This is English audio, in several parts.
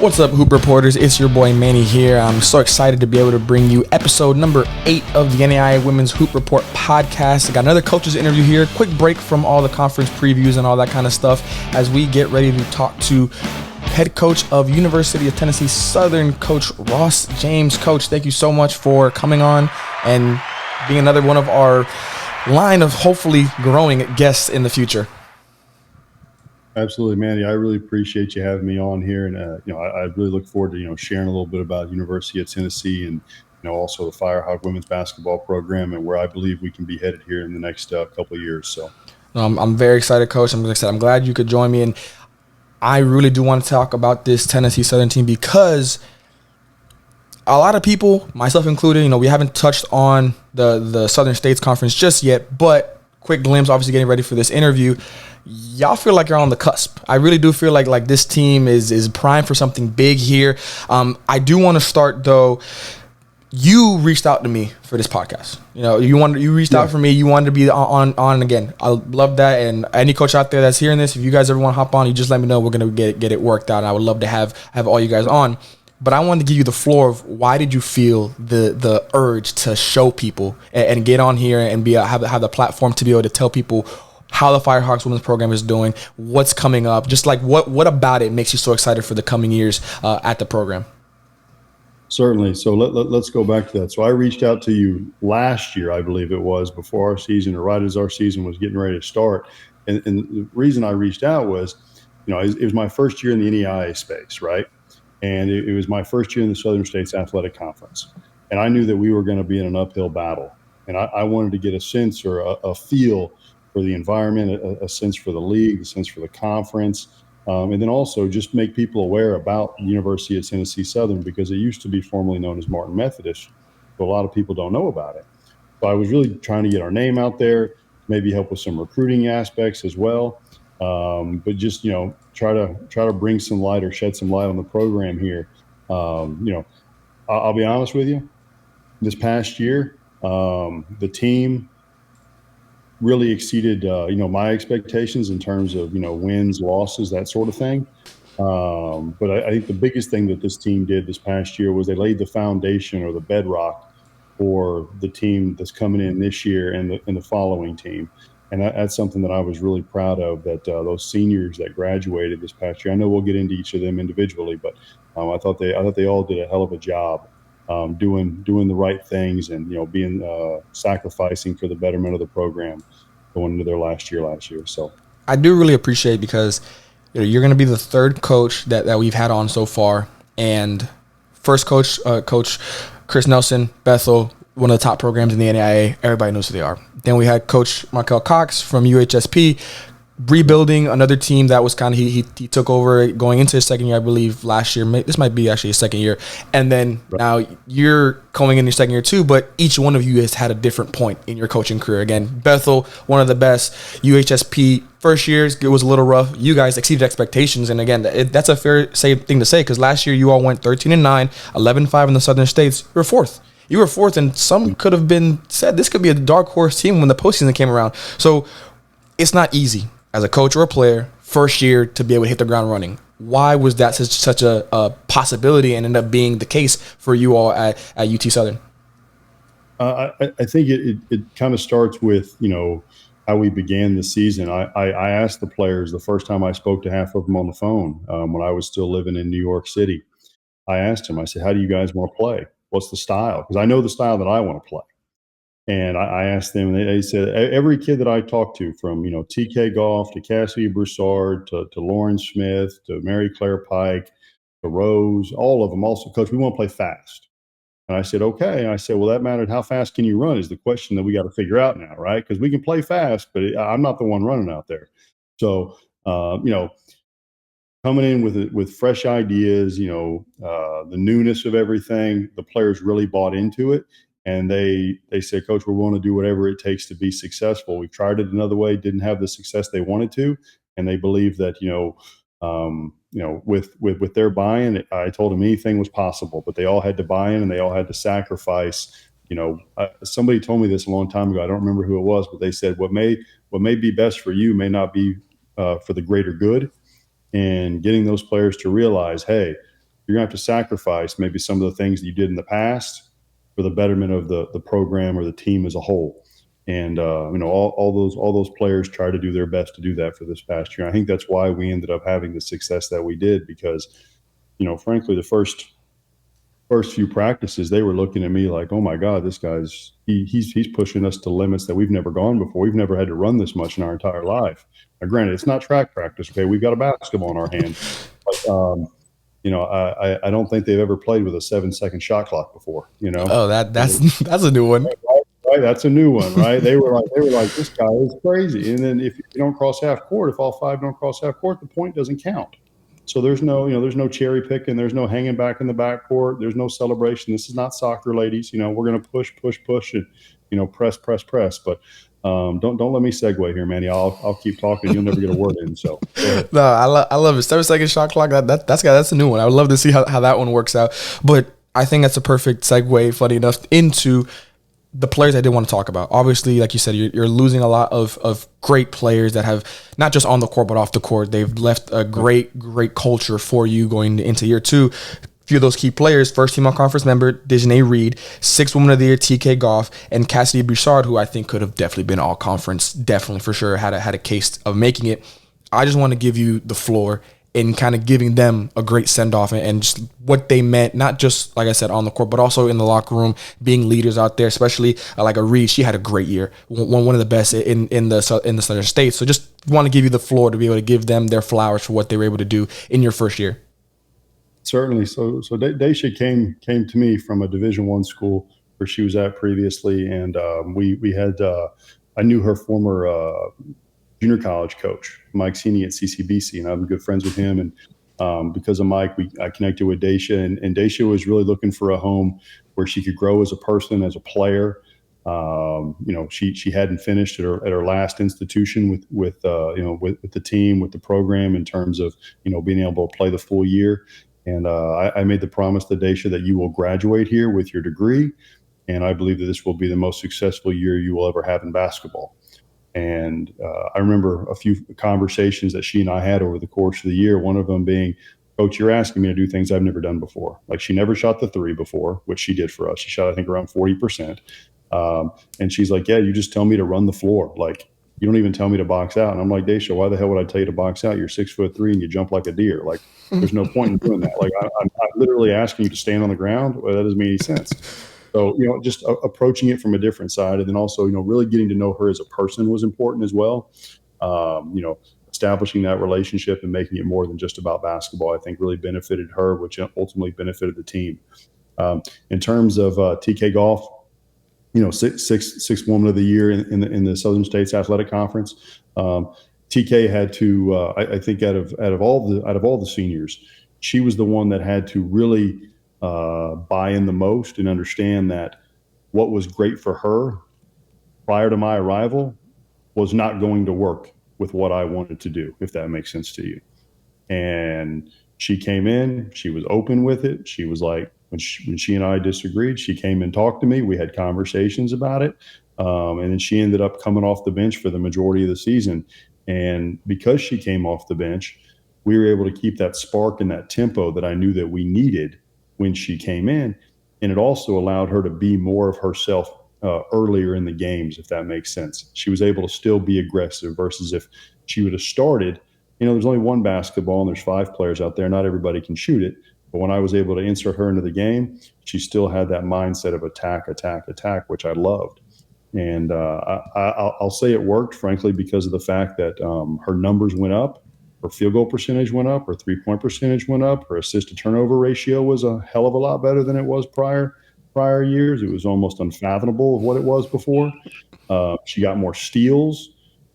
What's up, Hoop Reporters? It's your boy Manny here. I'm so excited to be able to bring you episode number 8 of the NAIA Women's Hoop Report podcast. I got another coach's interview here. Quick break from all the conference previews and all that kind of stuff as we get ready to talk to head coach of University of Tennessee Southern, Coach Ross James. Coach, thank you so much for coming on and being another one of our line of hopefully growing guests in the future. Absolutely, Manny. I really appreciate you having me on here, and I really look forward to sharing a little bit about University of Tennessee and also the Firehawk women's basketball program and where I believe we can be headed here in the next couple of years. So, I'm very excited, Coach. I'm glad you could join me, and I really do want to talk about this Tennessee Southern team because a lot of people, myself included, we haven't touched on the Southern States Conference just yet, but quick glimpse, obviously getting ready for this interview. Y'all feel like you're on the cusp. I really do feel like this team is primed for something big here. I do want to start though. You reached out to me for this podcast. You reached out for me. You wanted to be on again. I love that. And any coach out there that's hearing this, if you guys ever want to hop on, you just let me know. We're gonna get it worked out. And I would love to have all you guys on. But I wanted to give you the floor of why did you feel the urge to show people and get on here and have the platform to be able to tell people how the Firehawks women's program is doing, what's coming up, just like what about it makes you so excited for the coming years at the program? Certainly. So let's go back to that. So I reached out to you last year, I believe it was, before our season or right as our season was getting ready to start. And the reason I reached out was, it was my first year in the NAIA space, right? And it was my first year in the Southern States Athletic Conference. And I knew that we were going to be in an uphill battle. And I wanted to get a sense or a feel for the environment, a sense for the league, a sense for the conference, and then also just make people aware about the University of Tennessee Southern because it used to be formerly known as Martin Methodist, but a lot of people don't know about it. So I was really trying to get our name out there, maybe help with some recruiting aspects as well, but just try to bring some light or shed some light on the program here. I'll be honest with you, this past year, the team really exceeded, my expectations in terms of, wins, losses, that sort of thing. But I think the biggest thing that this team did this past year was they laid the foundation or the bedrock for the team that's coming in this year and the following team. And that's something that I was really proud of, that those seniors that graduated this past year, I know we'll get into each of them individually, but I thought they all did a hell of a job doing the right things and being sacrificing for the betterment of the program going into their last year. So I do really appreciate because you're going to be the third coach that we've had on so far, and first coach Chris Nelson, Bethel, one of the top programs in the NAIA. Everybody knows who they are. Then we had Coach Markel Cox from UHSP, rebuilding another team that was kind of he took over going into his second year, I believe, last year. This might be actually his second year. And then now you're going in your second year too, but each one of you has had a different point in your coaching career. Again, Bethel, one of the best. UHSP, first years, it was a little rough. You guys exceeded expectations. And again, that's a fair thing to say because last year you all went 13-9, 11-5 in the Southern States. You were fourth. You were fourth, and some could have been said this could be a dark horse team when the postseason came around. So it's not easy as a coach or a player, first year to be able to hit the ground running. Why was that such a possibility and ended up being the case for you all at UT Southern? I think it kind of starts with, how we began the season. I asked the players the first time I spoke to half of them on the phone when I was still living in New York City. I asked them, I said, how do you guys want to play? What's the style? Because I know the style that I want to play. And I asked them, and they said, every kid that I talked to, from, TK Goff to Cassie Broussard to Lauren Smith to Mary Claire Pike to Rose, all of them also, Coach, we want to play fast. And I said, okay. And I said, well, that mattered. How fast can you run is the question that we got to figure out now, right? Because we can play fast, but I'm not the one running out there. So, coming in with fresh ideas, the newness of everything, the players really bought into it. And they said, Coach, we're willing to do whatever it takes to be successful. We've tried it another way, didn't have the success they wanted to. And they believe that, with their buy-in, I told them anything was possible, but they all had to buy in and they all had to sacrifice. Somebody told me this a long time ago. I don't remember who it was, but they said, what may be best for you may not be for the greater good. And getting those players to realize, hey, you're going to have to sacrifice maybe some of the things that you did in the past for the betterment of the program or the team as a whole. And all those players try to do their best to do that for this past year. I think that's why we ended up having the success that we did, because, frankly, the first few practices, they were looking at me like, oh my God, this guy's he's pushing us to limits that we've never gone before. We've never had to run this much in our entire life. Now, granted, it's not track practice. Okay, we've got a basketball in our hand. But, I don't think they've ever played with a 7-second shot clock before. Oh, that's a new one. Right, that's a new one, right? They were like, this guy is crazy. And then if you don't cross half court, if all five don't cross half court, the point doesn't count. So there's no cherry picking. There's no hanging back in the backcourt. There's no celebration. This is not soccer, ladies. We're going to push, and press. But don't let me segue here, Manny. I'll keep talking. You'll never get a word in. So no, I love it. 7-second shot clock. That's a new one. I would love to see how that one works out. But I think that's a perfect segue, funny enough, into the players I did want to talk about. Obviously, like you said, you're losing a lot of great players that have not just on the court, but off the court. They've left a great culture for you going into year two. A few of those key players, first team all-conference member, Dejanay Reed, 6th Woman of the Year, TK Goff, and Cassidy Broussard, who I think could have definitely been all-conference, definitely for sure, had a case of making it. I just want to give you the floor in kind of giving them a great send-off and just what they meant, not just, like I said, on the court, but also in the locker room, being leaders out there, especially like a Reed. She had a great year, one of the best in the Southern States. So just want to give you the floor to be able to give them their flowers for what they were able to do in your first year. Certainly. So Daisha came to me from a Division I school where she was at previously, and we had I knew her former junior college coach, Mike Sini at CCBC, and I'm good friends with him. And because of Mike, I connected with Daisha, and Daisha was really looking for a home where she could grow as a person, as a player. She hadn't finished at her last institution with the team, with the program, in terms of being able to play the full year. And I made the promise to Daisha that you will graduate here with your degree, and I believe that this will be the most successful year you will ever have in basketball. And I remember a few conversations that she and I had over the course of the year, one of them being, Coach, you're asking me to do things I've never done before. Like, she never shot the three before, which she did for us. She shot, I think, around 40%. And she's like, yeah, you just tell me to run the floor. Like, you don't even tell me to box out. And I'm like, Daisha, why the hell would I tell you to box out? You're 6'3" and you jump like a deer. Like, there's no point in doing that. Like, I'm literally asking you to stand on the ground. Well, that doesn't make any sense. So, just approaching it from a different side, and then also, really getting to know her as a person was important as well. Establishing that relationship and making it more than just about basketball, I think really benefited her, which ultimately benefited the team. In terms of TK Goff, sixth Woman of the Year in the Southern States Athletic Conference. TK had to, I think, out of all the seniors, she was the one that had to really buy in the most and understand that what was great for her prior to my arrival was not going to work with what I wanted to do, if that makes sense to you. And she came in, she was open with it. She was like, when she and I disagreed, she came and talked to me. We had conversations about it. And then she ended up coming off the bench for the majority of the season. And because she came off the bench, we were able to keep that spark and that tempo that I knew that we needed when she came in. And it also allowed her to be more of herself earlier in the games, if that makes sense. She was able to still be aggressive versus if she would have started, there's only one basketball and there's 5 players out there. Not everybody can shoot it. But when I was able to insert her into the game, she still had that mindset of attack, which I loved. And I'll say it worked, frankly, because of the fact that her numbers went up. Her field goal percentage went up. Her three-point percentage went up. Her assist-to-turnover ratio was a hell of a lot better than it was prior years. It was almost unfathomable of what it was before. She got more steals.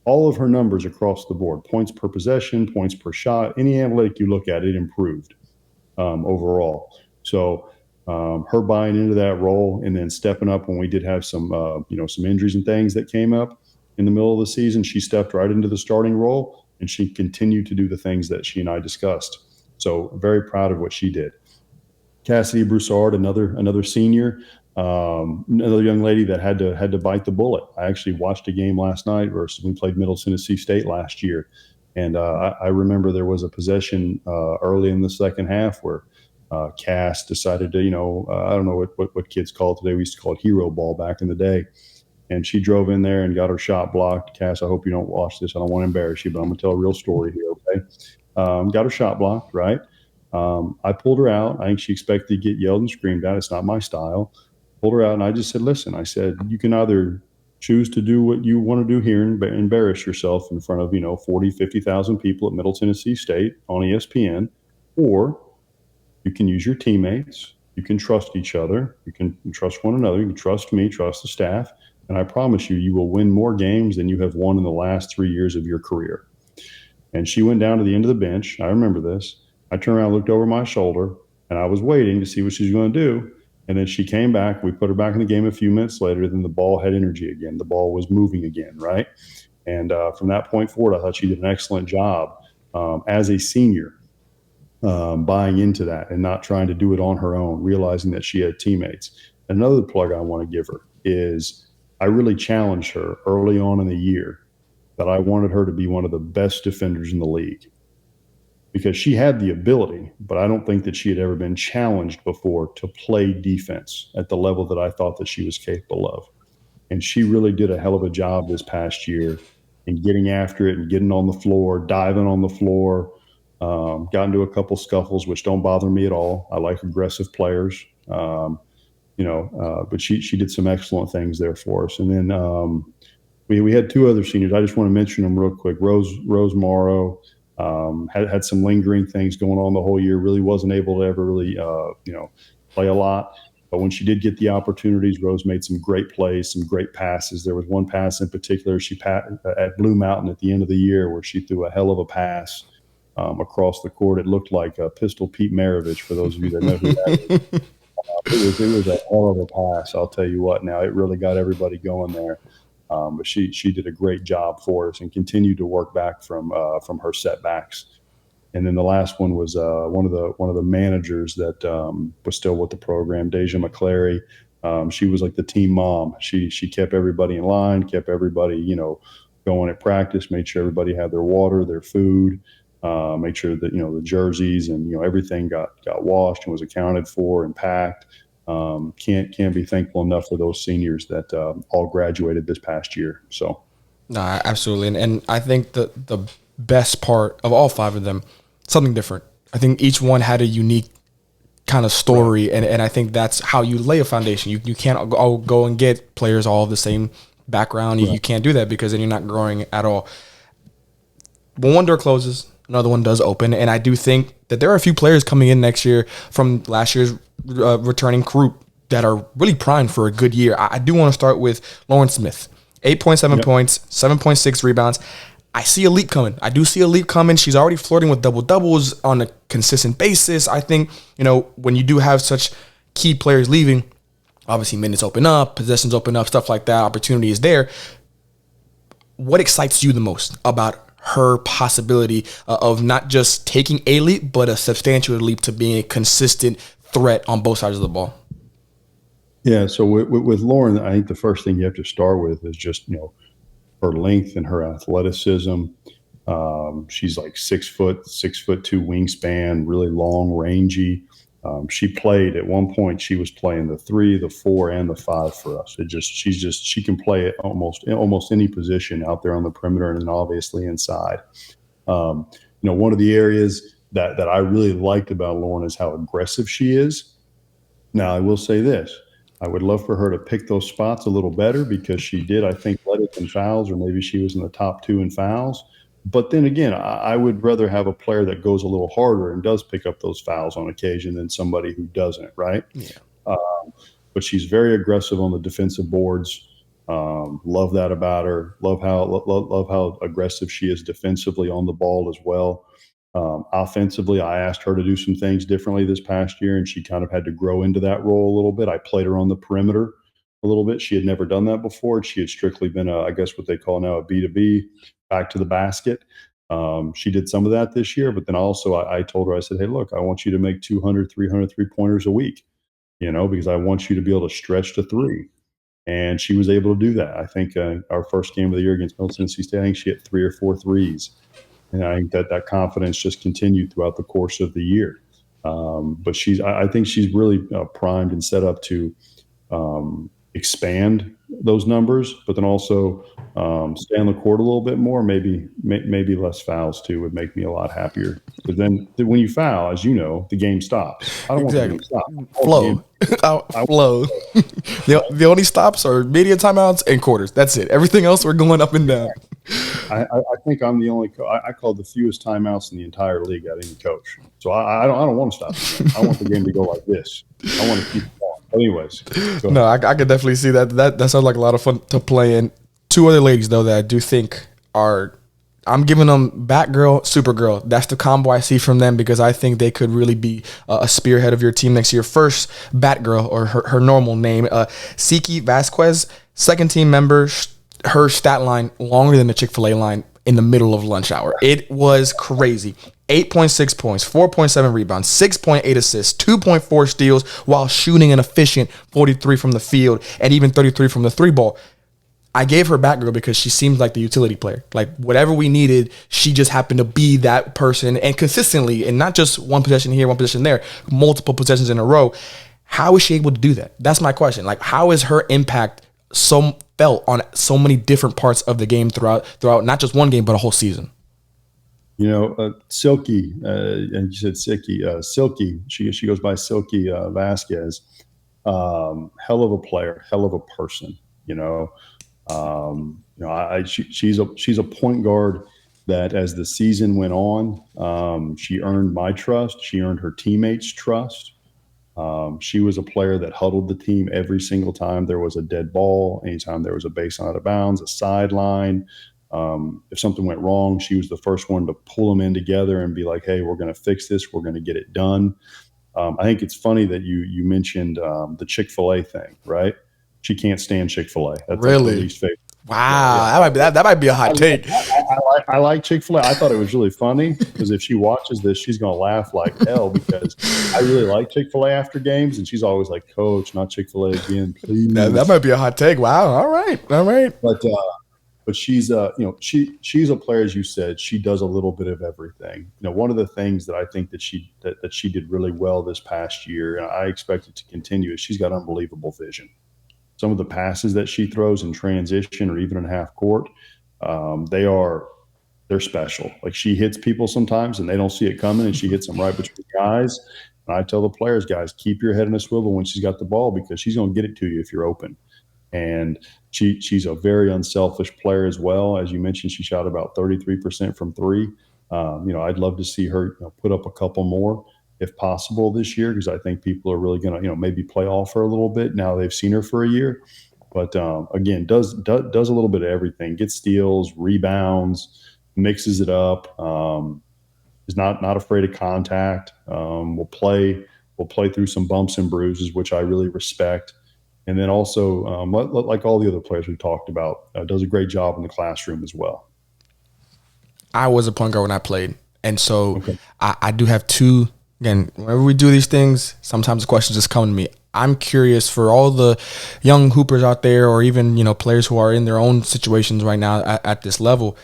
All of her numbers across the board, points per possession, points per shot, any analytic you look at, it improved overall. So her buying into that role and then stepping up when we did have some injuries and things that came up in the middle of the season, she stepped right into the starting role. And she continued to do the things that she and I discussed. So very proud of what she did. Cassidy Broussard, another senior, another young lady that had to bite the bullet. I actually watched a game last night versus we played Middle Tennessee State last year. And I remember there was a possession early in the second half where Cass decided to, I don't know what kids call it today. We used to call it hero ball back in the day. And she drove in there and got her shot blocked. Cass, I hope you don't watch this. I don't want to embarrass you, but I'm going to tell a real story here, okay? Got her shot blocked, right? I pulled her out. I think she expected to get yelled and screamed at. It's not my style. Pulled her out, and I just said, listen, I said, you can either choose to do what you want to do here and embarrass yourself in front of, 40, 50,000 people at Middle Tennessee State on ESPN, or you can use your teammates. You can trust each other. You can trust one another. You can trust me, trust the staff. And I promise you, you will win more games than you have won in the last 3 years of your career. And she went down to the end of the bench. I remember this. I turned around, looked over my shoulder, and I was waiting to see what she was going to do. And then she came back. We put her back in the game a few minutes later. Then the ball had energy again. The ball was moving again, right? And from that point forward, I thought she did an excellent job as a senior, buying into that and not trying to do it on her own, realizing that she had teammates. Another plug I want to give her is I really challenged her early on in the year that I wanted her to be one of the best defenders in the league, because she had the ability, but I don't think that she had ever been challenged before to play defense at the level that I thought that she was capable of. And she really did a hell of a job this past year in getting after it and getting on the floor, diving on the floor, got into a couple scuffles, which don't bother me at all. I like aggressive players, but she did some excellent things there for us. And then we had two other seniors. I just want to mention them real quick. Rose Morrow had some lingering things going on the whole year. Really wasn't able to ever really play a lot. But when she did get the opportunities, Rose made some great plays, some great passes. There was one pass in particular at Blue Mountain at the end of the year where she threw a hell of a pass across the court. It looked like Pistol Pete Maravich, for those of you that know who that is. It was a hell of a pass, I'll tell you what. Now, it really got everybody going there. But she did a great job for us and continued to work back from her setbacks. And then the last one was one of the managers that was still with the program, Deja McClary. She was like the team mom. She kept everybody in line, kept everybody going at practice, made sure everybody had their water, their food, made sure that the jerseys and everything got washed and was accounted for and packed. Can't be thankful enough for those seniors that all graduated this past year. So, no, absolutely, and I think the best part of all five of them, something different. I think each one had a unique kind of story, right. and I think that's how you lay a foundation. You can't all go and get players all of the same background. Right. You can't do that because then you're not growing at all. When one door closes, another one does open, and I do think that there are a few players coming in next year from last year's returning group that are really primed for a good year. I do want to start with Lauren Smith. 8.7 points, 7.6 rebounds. I see a leap coming. I do see a leap coming. She's already flirting with double-doubles on a consistent basis. I think, when you do have such key players leaving, obviously minutes open up, possessions open up, stuff like that, opportunity is there. What excites you the most about her possibility of not just taking a leap, but a substantial leap to being a consistent threat on both sides of the ball? Yeah, so with Lauren, I think the first thing you have to start with is just, her length and her athleticism. She's like 6'2" wingspan, really long, rangy. She played at one point. She was playing the 3, the 4, and the 5 for us. She can play at almost any position out there on the perimeter, and then obviously inside. One of the areas that I really liked about Lauren is how aggressive she is. Now, I will say this. I would love for her to pick those spots a little better, because she did, I think, let it in fouls, or maybe she was in the top 2 in fouls. But then again, I would rather have a player that goes a little harder and does pick up those fouls on occasion than somebody who doesn't, right? Yeah. But she's very aggressive on the defensive boards. Love that about her. Love how aggressive she is defensively on the ball as well. Offensively, I asked her to do some things differently this past year, and she kind of had to grow into that role a little bit. I played her on the perimeter a little bit. She had never done that before. She had strictly been I guess what they call now a B2B, back to the basket. She did some of that this year, but then also I told her, I said, hey, look, I want you to make 200, 300 3-pointers a week, because I want you to be able to stretch to 3. And she was able to do that. I think our first game of the year against Middle Tennessee State, I think she hit 3 or 4 threes. And I think that confidence just continued throughout the course of the year. But I think she's really primed and set up to expand those numbers, but then also stay on the court a little bit more. Maybe less fouls too would make me a lot happier. Because then when you foul, as you know, the game stops. I don't want the game to stop. Flow. Flow. The only stops are media timeouts and quarters. That's it. Everything else, we're going up and down. I think I'm the only I called the fewest timeouts in the entire league at any coach. So I don't want to stop the game. I want the game to go like this. I want to keep it going. Anyways. No, I could definitely see that. That sounds like a lot of fun to play in. Two other ladies, though, that I do think are – I'm giving them Batgirl, Supergirl. That's the combo I see from them because I think they could really be a spearhead of your team next year. First, Batgirl, or her normal name, Siki Vasquez, second team member. Her stat line longer than the Chick-fil-A line in the middle of lunch hour. It was crazy. 8.6 points, 4.7 rebounds, 6.8 assists, 2.4 steals while shooting an efficient 43 from the field and even 33 from the three ball. I gave her Batgirl because she seems like the utility player. Like whatever we needed, she just happened to be that person and consistently, and not just one possession here, one possession there, multiple possessions in a row. How is she able to do that? That's my question. Like, how is her impact so felt on so many different parts of the game throughout not just one game, but a whole season? You know, Silky, and you said Silky, she goes by Silky Vasquez. Hell of a player, hell of a person, you know. She's a point guard that as the season went on, she earned my trust. She earned her teammates' trust. She was a player that huddled the team every single time there was a dead ball, anytime there was a baseline out of bounds, a sideline. If something went wrong, she was the first one to pull them in together and be like, hey, we're going to fix this. We're going to get it done. I think it's funny that you mentioned the Chick-fil-A thing, right? She can't stand Chick-fil-A. That's really? her least favorite. Wow, yeah. That might be a hot take. I like Chick-fil-A. I thought it was really funny because if she watches this, she's going to laugh like hell because I really like Chick-fil-A after games, and she's always like, "Coach, not Chick-fil-A again, please." That might be a hot take. Wow. All right. But she's she's a player, as you said. She does a little bit of everything. You know, one of the things that I think that she did really well this past year, and I expect it to continue, is she's got unbelievable vision. Some of the passes that she throws in transition or even in half court, they're special. Like she hits people sometimes and they don't see it coming, and she hits them right between the eyes. And I tell the players, guys, keep your head in a swivel when she's got the ball because she's going to get it to you if you're open. And she's a very unselfish player as well. As you mentioned, she shot about 33% from three. I'd love to see her put up a couple more if possible this year, because I think people are really going to, maybe play off her a little bit now they've seen her for a year. But again, does a little bit of everything, gets steals, rebounds, mixes it up, is not afraid of contact, will play through some bumps and bruises, which I really respect. And then also, like all the other players we talked about, does a great job in the classroom as well. I was a point guard when I played. And so okay. I do have two. Again, whenever we do these things, sometimes the questions just come to me. I'm curious for all the young hoopers out there, or even players who are in their own situations right now at this level,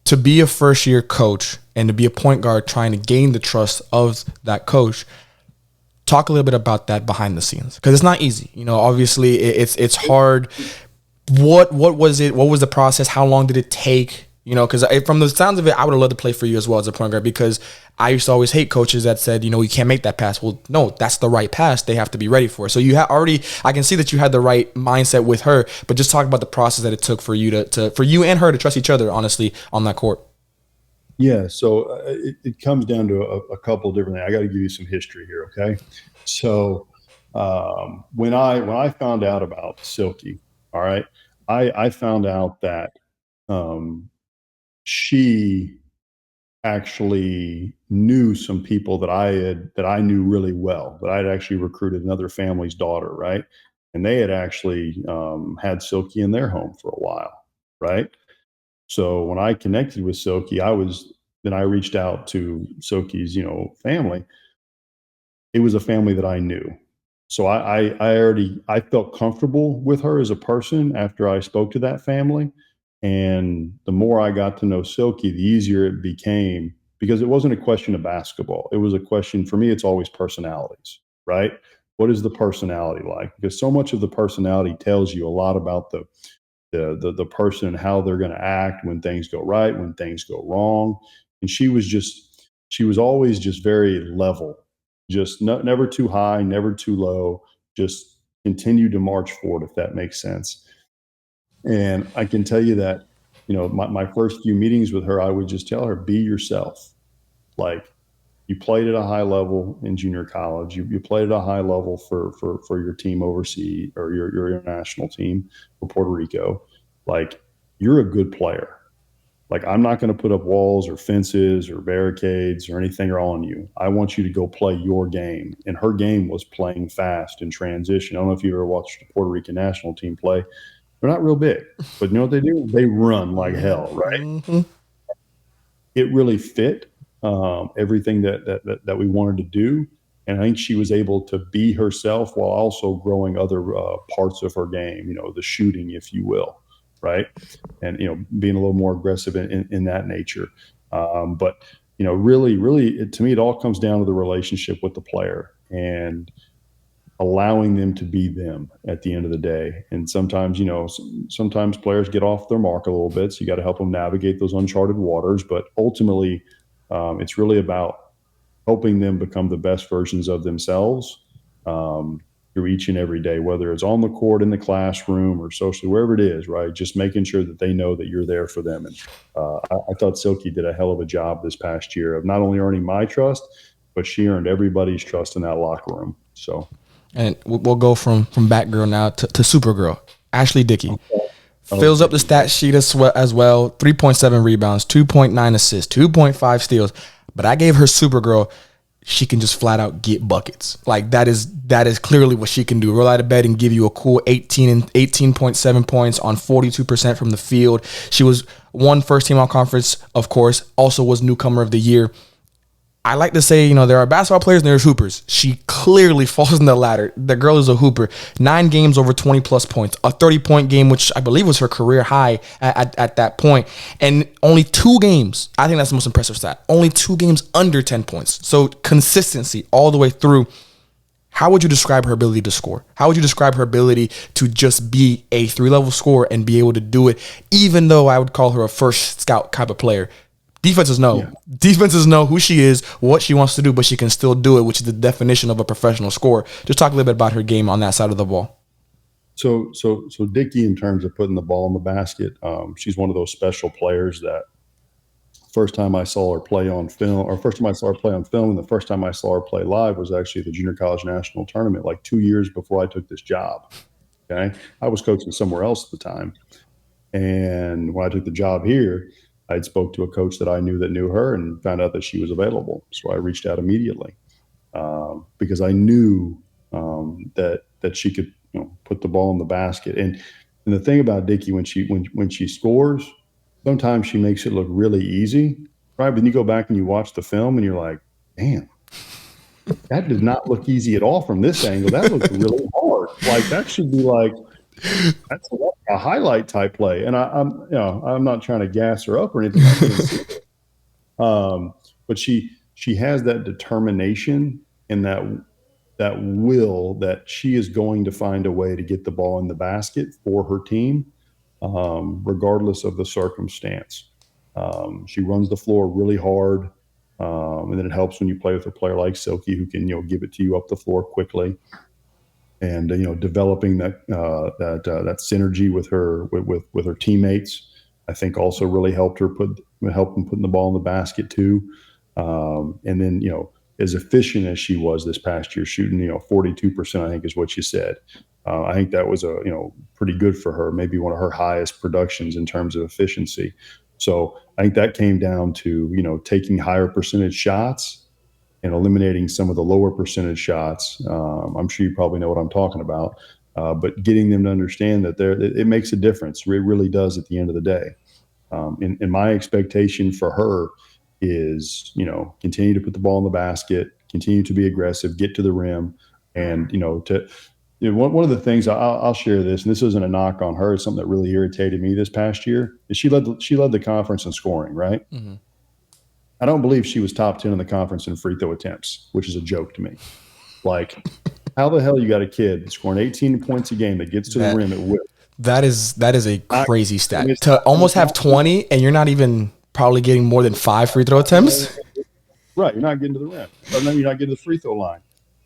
to be a first-year coach and to be a point guard trying to gain the trust of that coach. Talk a little bit about that behind the scenes, because it's not easy. Obviously it's hard. What was it? What was the process? How long did it take? Because from the sounds of it, I would have loved to play for you as well as a point guard, because I used to always hate coaches that said, you can't make that pass. Well, no, that's the right pass. They have to be ready for it. So you I can see that you had the right mindset with her, but just talk about the process that it took for you for you and her to trust each other, honestly, on that court. Yeah. So it comes down to a couple of different things. I got to give you some history here. Okay. So when I found out about Silky, all right, I found out that, she actually knew some people that I knew really well, that I'd actually recruited another family's daughter, right? And they had actually had Silky in their home for a while, right? So when I connected with Silky, I reached out to Silky's, family. It was a family that I knew. So I felt comfortable with her as a person after I spoke to that family. And the more I got to know Silky, the easier it became, because it wasn't a question of basketball. It was a question, for me, it's always personalities, right? What is the personality like? Because so much of the personality tells you a lot about the person and how they're going to act when things go right, when things go wrong. And she was always just very level, just never too high, never too low, just continue to march forward, if that makes sense. And I can tell you that, my first few meetings with her, I would just tell her, be yourself. Like, you played at a high level in junior college. You played at a high level for your team overseas, or your international team for Puerto Rico. Like, you're a good player. Like, I'm not going to put up walls or fences or barricades or anything on you. I want you to go play your game. And her game was playing fast in transition. I don't know if you ever watched the Puerto Rican national team play. They're not real big, but you know what they do? They run like hell, right? Mm-hmm. It really fit everything that we wanted to do. And I think she was able to be herself while also growing other parts of her game, the shooting, if you will, right? And, being a little more aggressive in that nature. But, really, to me, it all comes down to the relationship with the player and allowing them to be them at the end of the day. And sometimes, sometimes players get off their mark a little bit. So you got to help them navigate those uncharted waters. But ultimately, it's really about helping them become the best versions of themselves through each and every day, whether it's on the court, in the classroom, or socially, wherever it is, right? Just making sure that they know that you're there for them. And I thought Silky did a hell of a job this past year of not only earning my trust, but she earned everybody's trust in that locker room. So. And we'll go from Batgirl now to Supergirl. Ashley Dickey fills up the stat sheet as well. 3.7 rebounds, 2.9 assists, 2.5 steals. But I gave her Supergirl. She can just flat out get buckets. Like, that is clearly what she can do. Roll out of bed and give you a cool 18.7 points on 42% from the field. She was one first team all conference, of course. Also was newcomer of the year. I like to say, there are basketball players and there's hoopers. She clearly falls in the latter. The girl is a hooper. 9 games over 20 plus points, a 30-point game, which I believe was her career high at that point. And only 2 games, I think that's the most impressive stat, only 2 games under 10 points. So consistency all the way through. How would you describe her ability to score? How would you describe her ability to just be a 3-level scorer and be able to do it, even though I would call her a first scout type of player? Defenses know. Yeah. Defenses know who she is, what she wants to do, but she can still do it, which is the definition of a professional scorer. Just talk a little bit about her game on that side of the ball. So Dickey, in terms of putting the ball in the basket, she's one of those special players that first time I saw her play on film, and the first time I saw her play live was actually the Junior College National Tournament, like 2 years before I took this job. Okay, I was coaching somewhere else at the time, and when I took the job here, I spoke to a coach that I knew that knew her and found out that she was available. So I reached out immediately because I knew that she could, put the ball in the basket. And the thing about Dickey, when she scores, sometimes she makes it look really easy, right? But then you go back and you watch the film and you're like, damn, that did not look easy at all from this angle. That looks really hard. Like, that should be like, that's a highlight type play. And I'm not trying to gas her up or anything. But she has that determination and that will that she is going to find a way to get the ball in the basket for her team, regardless of the circumstance. She runs the floor really hard. And then it helps when you play with a player like Silky, who can, give it to you up the floor quickly. And developing that synergy with her teammates, I think also really helped them putting the ball in the basket too. And then as efficient as she was this past year, shooting 42%, I think is what she said. I think that was pretty good for her, maybe one of her highest productions in terms of efficiency. So I think that came down to taking higher percentage shots and eliminating some of the lower percentage shots. I'm sure you probably know what I'm talking about, but getting them to understand that it makes a difference. It really does at the end of the day. And my expectation for her is, continue to put the ball in the basket, continue to be aggressive, get to the rim, and one of the things I'll share this, and this isn't a knock on her, it's something that really irritated me this past year. Is she led the conference in scoring, right? Mm-hmm. I don't believe she was top 10 in the conference in free throw attempts, which is a joke to me. Like, how the hell you got a kid scoring 18 points a game that gets to the rim at will? That is a crazy stat. To almost have 20 and you're not even probably getting more than 5 free throw attempts. Right, you're not getting to the rim. Or no, you're not getting to the free throw line.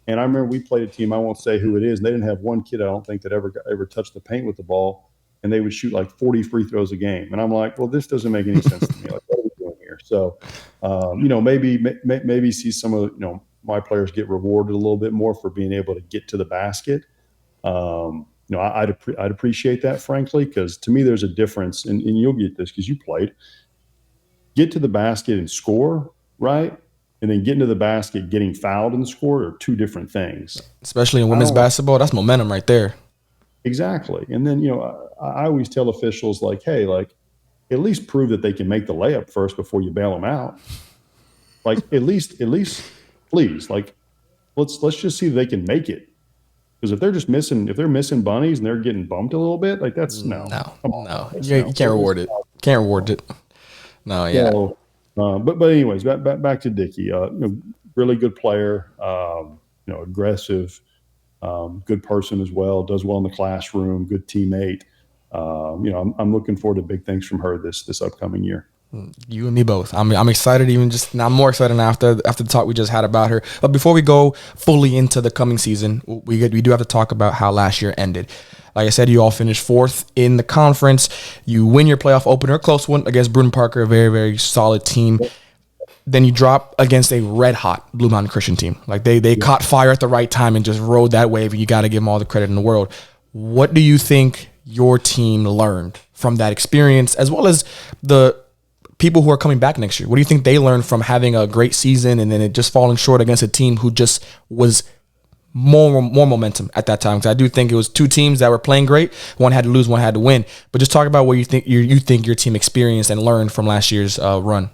And I remember we played a team, I won't say who it is, and they didn't have one kid, I don't think, that ever touched the paint with the ball, and they would shoot like 40 free throws a game. And I'm like, well, this doesn't make any sense to me. Like, what are we doing here? So, maybe see some of my players get rewarded a little bit more for being able to get to the basket. I'd appreciate that, frankly, because to me there's a difference, and you'll get this because you played. Get to the basket and score, right? And then getting to the basket, getting fouled and scored are two different things. Especially in women's basketball, that's momentum right there. Exactly. And then, I always tell officials, like, hey, like, at least prove that they can make the layup first before you bail them out. Like, at least, please, like, let's just see if they can make it. Because if they're missing bunnies and they're getting bumped a little bit, like, that's no. You can't reward it. Can't reward it. No, yeah. So, but anyways, back to Dickie. Really good player. Aggressive. Good person as well. Does well in the classroom. Good teammate. I'm looking forward to big things from her this upcoming year. You and me both. I'm excited. Even just now, I'm more excited now after the talk we just had about her. But before we go fully into the coming season, we do have to talk about how last year ended. Like I said, you all finished 4th in the conference. You win your playoff opener, a close one against Bruton Parker, a very, very solid team. Then you drop against a red-hot Blue Mountain Christian team. Like they caught fire at the right time and just rode that wave, and you got to give them all the credit in the world. What do you think your team learned from that experience, as well as the people who are coming back next year? What do you think they learned from having a great season and then it just falling short against a team who just was more momentum at that time? Because I do think it was 2 teams that were playing great. One had to lose, one had to win. But just talk about what you think your team experienced and learned from last year's run.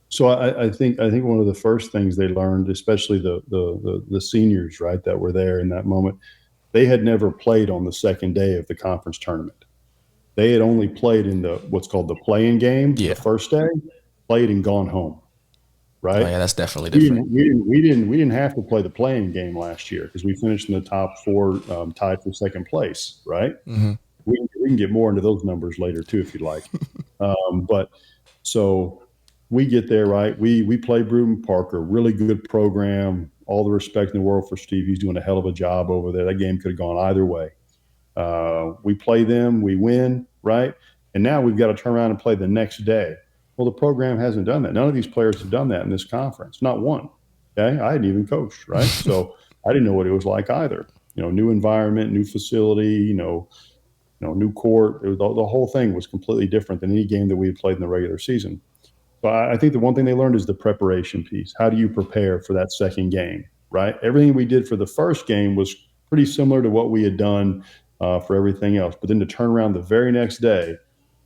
So I think one of the first things they learned, especially the seniors, right, that were there in that moment, they had never played on the second day of the conference tournament. They had only played in what's called the play-in game, the first day, played and gone home, right? Oh, yeah, that's definitely different. We didn't have to play the play-in game last year because we finished in the top 4, tied for second place, right? Mm-hmm. We can get more into those numbers later too if you'd like. But so we get there, right? We play Bruton Parker, really good program. All the respect in the world for Steve. He's doing a hell of a job over there. That game could have gone either way. We play them, we win, right? And now we've got to turn around and play the next day. Well, the program hasn't done that. None of these players have done that in this conference. Not one. Okay, I hadn't even coached, right? So I didn't know what it was like either. New environment, new facility, new court. The whole thing was completely different than any game that we had played in the regular season. So I think the one thing they learned is the preparation piece. How do you prepare for that second game, right? Everything we did for the first game was pretty similar to what we had done for everything else. But then to turn around the very next day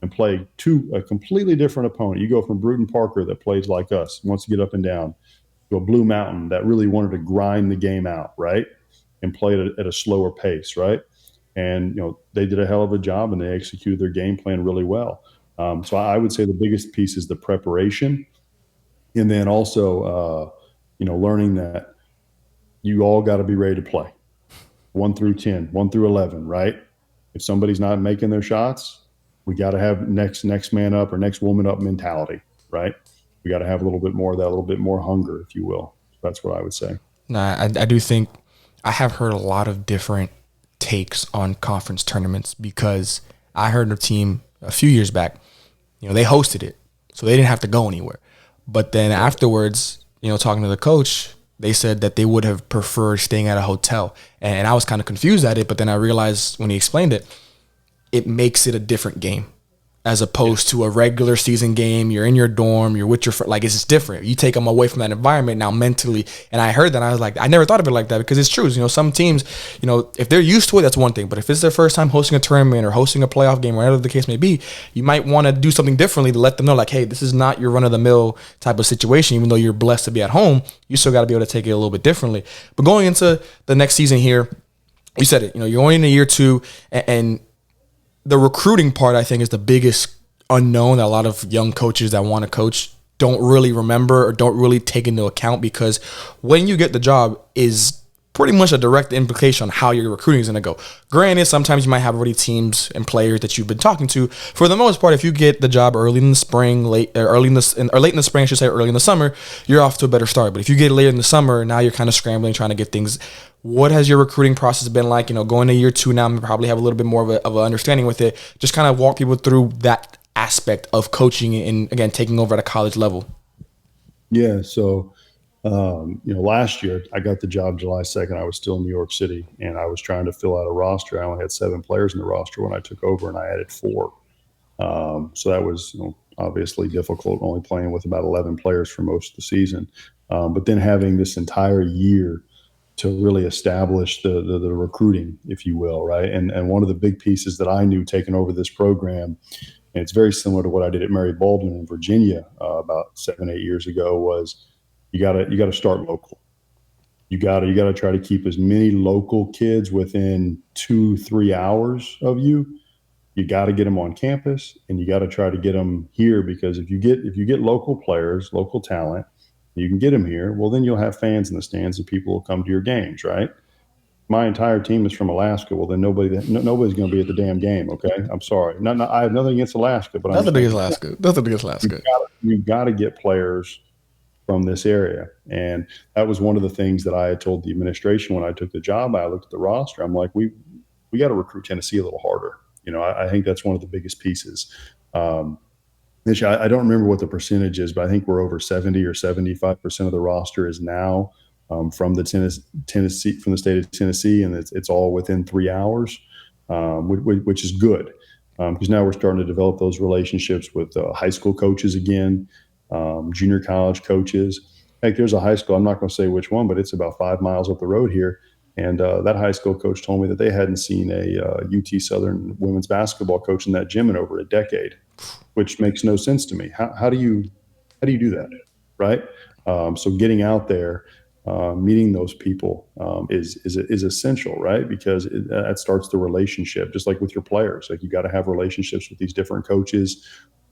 and play a completely different opponent. You go from Bruton Parker that plays like us, wants to get up and down, to a Blue Mountain that really wanted to grind the game out, right? And play it at a slower pace, right? And, they did a hell of a job and they executed their game plan really well. So I would say the biggest piece is the preparation. And then also, learning that you all got to be ready to play 1 through 10, 1 through 11, right? If somebody's not making their shots, we got to have next man up or next woman up mentality, right? We got to have a little bit more of that, a little bit more hunger, if you will. That's what I would say. I do think I have heard a lot of different takes on conference tournaments because I heard a team a few years back, they hosted it, so they didn't have to go anywhere. But then afterwards, talking to the coach, they said that they would have preferred staying at a hotel. And I was kind of confused at it, but then I realized when he explained it, it makes it a different game as opposed to a regular season game. You're in your dorm, you're with your friend. Like, it's just different. You take them away from that environment now mentally. And I heard that, and I was like, I never thought of it like that because it's true. Some teams, if they're used to it, that's one thing. But if it's their first time hosting a tournament or hosting a playoff game, whatever the case may be, you might want to do something differently to let them know, like, hey, this is not your run-of-the-mill type of situation. Even though you're blessed to be at home, you still got to be able to take it a little bit differently. But going into the next season here, you said it, you're only in year 2, and the recruiting part, I think, is the biggest unknown that a lot of young coaches that want to coach don't really remember or don't really take into account, because when you get the job is pretty much a direct implication on how your recruiting is going to go. Granted, sometimes you might have already teams and players that you've been talking to. For the most part, if you get the job early in the spring, late in the spring, I should say, early in the summer, you're off to a better start. But if you get later in the summer, now you're kind of scrambling, trying to get things. What has your recruiting process been like? Going to year 2 now, you probably have a little bit more of an understanding with it. Just kind of walk people through that aspect of coaching and, again, taking over at a college level. Yeah. So, last year I got the job July 2nd. I was still in New York City, and I was trying to fill out a roster. I only had 7 players in the roster when I took over, and I added 4. So that was obviously difficult, only playing with about 11 players for most of the season. But then having this entire year to really establish the recruiting, if you will, right? And one of the big pieces that I knew taking over this program, and it's very similar to what I did at Mary Baldwin in Virginia about 7-8 years ago, was you gotta start local. You gotta try to keep as many local kids within 2-3 hours of you. You got to get them on campus, and you got to try to get them here, because if you get local players, local talent, you can get them here. Well, then you'll have fans in the stands, and people will come to your games, right? My entire team is from Alaska. Well, then nobody's going to be at the damn game. Okay, I'm sorry. I have nothing against Alaska, but Nothing against Alaska. You've got to get players from this area, and that was one of the things that I had told the administration when I took the job. I looked at the roster. I'm like, we got to recruit Tennessee a little harder. I think that's one of the biggest pieces. I don't remember what the percentage is, but I think we're over 70 or 75% of the roster is now from the Tennessee, from the state of Tennessee, and it's all within 3 hours, which is good, because now we're starting to develop those relationships with high school coaches again, junior college coaches. Heck, there's a high school, I'm not going to say which one, but it's about 5 miles up the road here. And that high school coach told me that they hadn't seen a UT Southern women's basketball coach in that gym in over a decade, which makes no sense to me. How do you do that, right? So getting out there, meeting those people is essential, right? Because that starts the relationship, just like with your players. Like, you got to have relationships with these different coaches,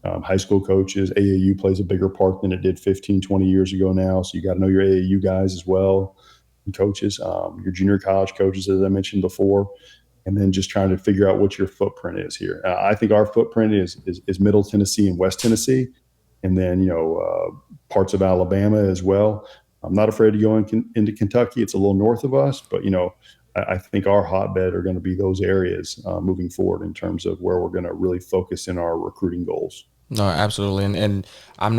high school coaches. AAU plays a bigger part than it did 15, 20 years ago now. So you got to know your AAU guys as well. Coaches, your junior college coaches, as I mentioned before, and then just trying to figure out what your footprint is here. I think our footprint is Middle Tennessee and West Tennessee, and then parts of Alabama as well. I'm not afraid to go into Kentucky. It's a little north of us, but I think our hotbed are going to be those areas moving forward in terms of where we're going to really focus in our recruiting goals. No, absolutely, and I'm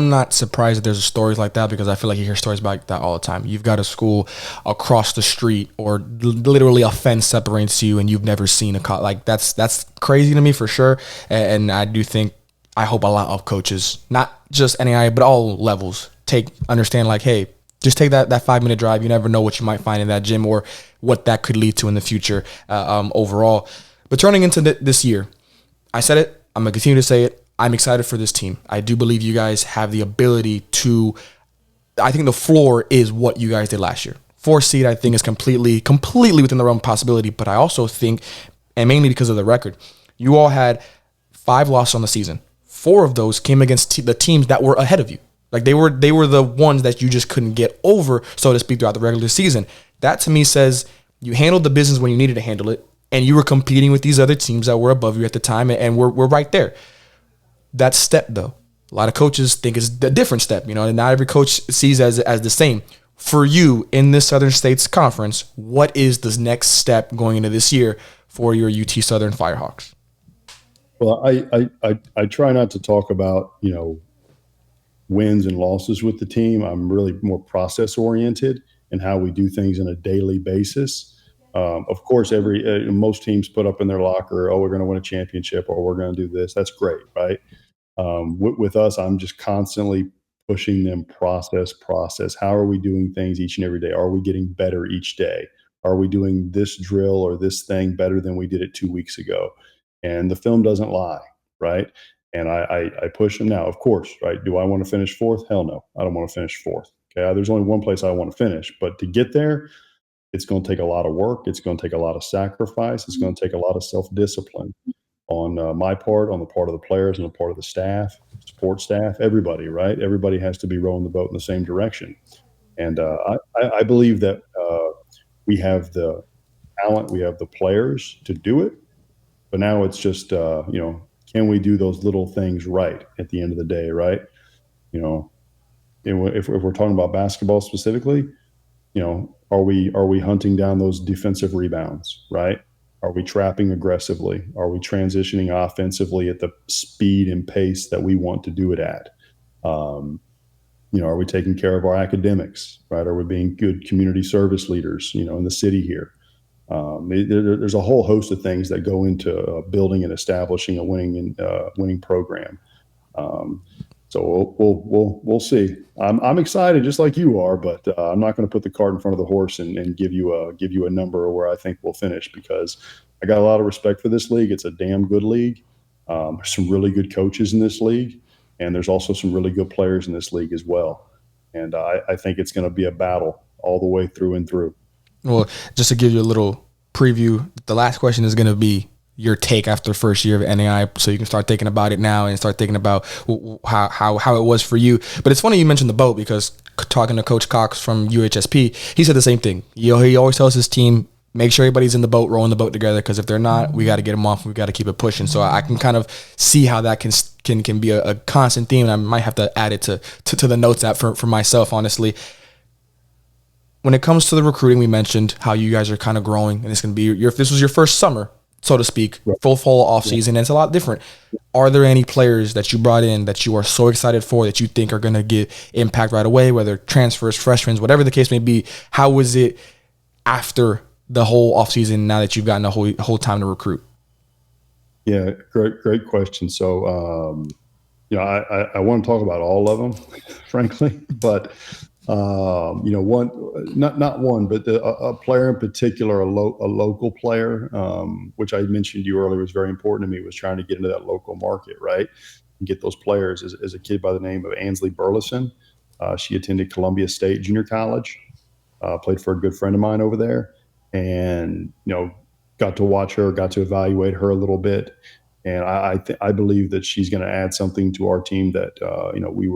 not surprised that there's stories like that, because I feel like you hear stories like that all the time. You've got a school across the street, or literally a fence separates you, and you've never seen that's crazy to me for sure. And I hope a lot of coaches, not just NAIA, but all levels, understand like, hey, just take that 5-minute drive. You never know what you might find in that gym, or what that could lead to in the future overall. But turning into this year, I said it, I'm going to continue to say it. I'm excited for this team. I do believe you guys have the ability to, I think the floor is what you guys did last year. 4th seed, I think, is completely within the realm of possibility. But I also think, and mainly because of the record, you all had 5 losses on the season. 4 of those came against the teams that were ahead of you. Like, they were the ones that you just couldn't get over, so to speak, throughout the regular season. That to me says you handled the business when you needed to handle it, and you were competing with these other teams that were above you at the time, and we're right there. That step, though, a lot of coaches think it's a different step, and not every coach sees as the same. For you in this Southern States Conference, what is the next step going into this year for your UT Southern Firehawks? Well, I try not to talk about, wins and losses with the team. I'm really more process oriented in how we do things on a daily basis. Of course, most teams put up in their locker, we're going to win a championship, or we're going to do this. That's great, right? With us, I'm just constantly pushing them process. How are we doing things each and every day? Are we getting better each day? Are we doing this drill or this thing better than we did it 2 weeks ago? And the film doesn't lie, right? And I push them now, of course, right? Do I want to finish 4th? Hell no, I don't want to finish 4th. Okay, there's only one place I want to finish, but to get there, it's going to take a lot of work. It's going to take a lot of sacrifice. It's going to take a lot of self-discipline on my part, on the part of the players, and the part of the staff. support staff, everybody, right? Everybody has to be rowing the boat in the same direction. And I believe that we have the talent, we have the players to do it. But now it's just, can we do those little things right at the end of the day, right? If we're talking about basketball specifically, are we hunting down those defensive rebounds, right? Are we trapping aggressively? Are we transitioning offensively at the speed and pace that we want to do it at? Are we taking care of our academics, right? Are we being good community service leaders, in the city here? There's a whole host of things that go into building and establishing a winning program. So we'll see. I'm excited, just like you are, but I'm not going to put the cart in front of the horse and give you a number where I think we'll finish, because I got a lot of respect for this league. It's a damn good league. There's some really good coaches in this league, and there's also some really good players in this league as well. And I think it's going to be a battle all the way through and through. Well, just to give you a little preview, the last question is going to be your take after the first year of NAIA, so you can start thinking about it now and start thinking about how it was for you. But it's funny you mentioned the boat, because talking to Coach Cox from UHSP, he said the same thing. He always tells his team, make sure everybody's in the boat, rowing the boat together, because if they're not, we got to get them off. We got to keep it pushing. So I can kind of see how that can be a constant theme, and I might have to add it to the notes app for myself, honestly. When it comes to the recruiting, we mentioned how you guys are kind of growing, and it's going to be this was your first summer, so to speak, full fall off season, and it's a lot different. Are there any players that you brought in that you are so excited for that you think are going to get impact right away, whether transfers, freshmen, whatever the case may be? How was it after the whole off season, now that you've gotten a whole time to recruit? Yeah, great question. So, I want to talk about all of them, frankly, but one, not one, but a player in particular, a local player, which I mentioned to you earlier, was very important to me, was trying to get into that local market, right? And get those players. As a kid by the name of Ansley Burleson, she attended Columbia State Junior College, played for a good friend of mine over there, and, got to watch her, got to evaluate her a little bit. And I believe that she's going to add something to our team that we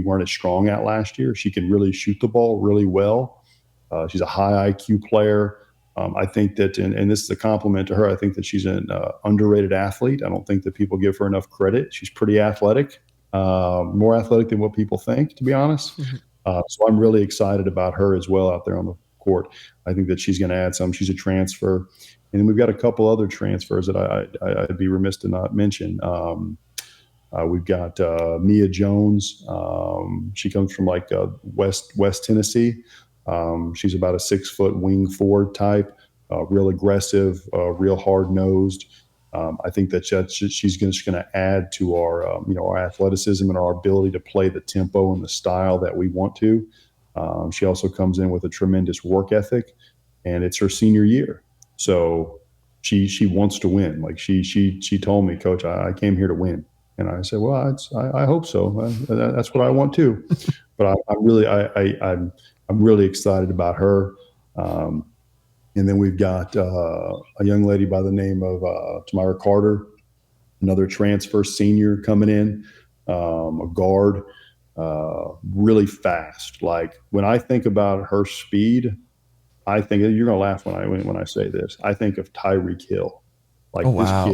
weren't as strong at last year. She can really shoot the ball really well. She's a high IQ player. I think that, and this is a compliment to her, I think that she's an underrated athlete. I don't think that people give her enough credit. She's pretty athletic, more athletic than what people think, to be honest. So I'm really excited about her as well out there on the court. I think that she's going to add some. She's a transfer. And then we've got a couple other transfers that I'd be remiss to not mention. We've got Mia Jones. She comes from West Tennessee. She's about a 6-foot wing forward type, real aggressive, real hard nosed. I think that she's just going to add to our athleticism and our ability to play the tempo and the style that we want to. She also comes in with a tremendous work ethic, and it's her senior year. So she wants to win. Like she told me, Coach, I came here to win. And I said, well, I hope so. That's what I want too. But I'm really excited about her. And then we've got a young lady by the name of Tamara Carter, another transfer senior coming in, a guard, really fast. Like, when I think about her speed, I think you're going to laugh when I say this. I think of Tyreek Hill. Like, wow.